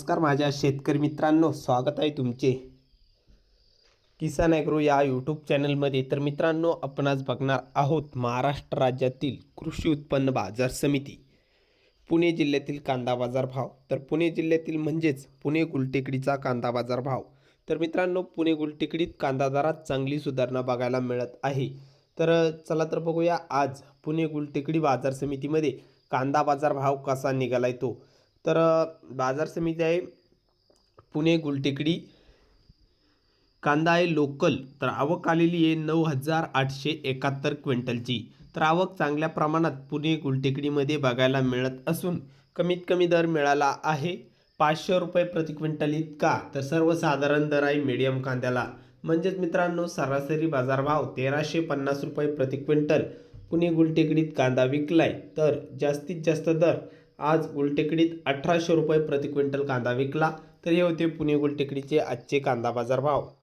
नमस्कार माझ्या शेतकरी मित्रांनो, स्वागत आहे तुमचे किसान ॲग्रो या यूट्यूब चॅनलमध्ये। तर मित्रांनो, आपण आज बघणार आहोत महाराष्ट्र राज्यातील कृषी उत्पन्न बाजार समिती पुणे जिल्ह्यातील कांदा बाजार भाव। तर पुणे जिल्ह्यातील म्हणजेच पुणे गुलटेकडीचा कांदा बाजार भाव। तर मित्रांनो, पुणे गुलटेकडीत कांदा दरात चांगली सुधारणा बघायला मिळत आहे। तर चला तर बघूया आज पुणे गुलटेकडी बाजार समितीमध्ये कांदा बाजार भाव कसा निघालाय तो। तर बाजार समिती आहे पुणे गुलटेकडी, कांदा आहे लोकल। तर आवक आलेली आहे 9,871 क्विंटलची। तर आवक चांगल्या प्रमाणात पुणे गुलटेकडीमध्ये बघायला मिळत असून कमीत कमी दर मिळाला आहे 500 रुपये प्रति क्विंटल इतका। तर सर्वसाधारण दर आहे मीडियम कांद्याला, म्हणजेच मित्रांनो सरासरी बाजारभाव 1,350 रुपये प्रति क्विंटल पुणे गुलटेकडीत कांदा विकलाय। तर जास्तीत जास्त दर आज गुलटेकडीत 1,800 रुपये प्रति क्विंटल कांदा विकला। तर हे होते पुणे गुलटेकडीचे आजचे कांदा बाजार भाव।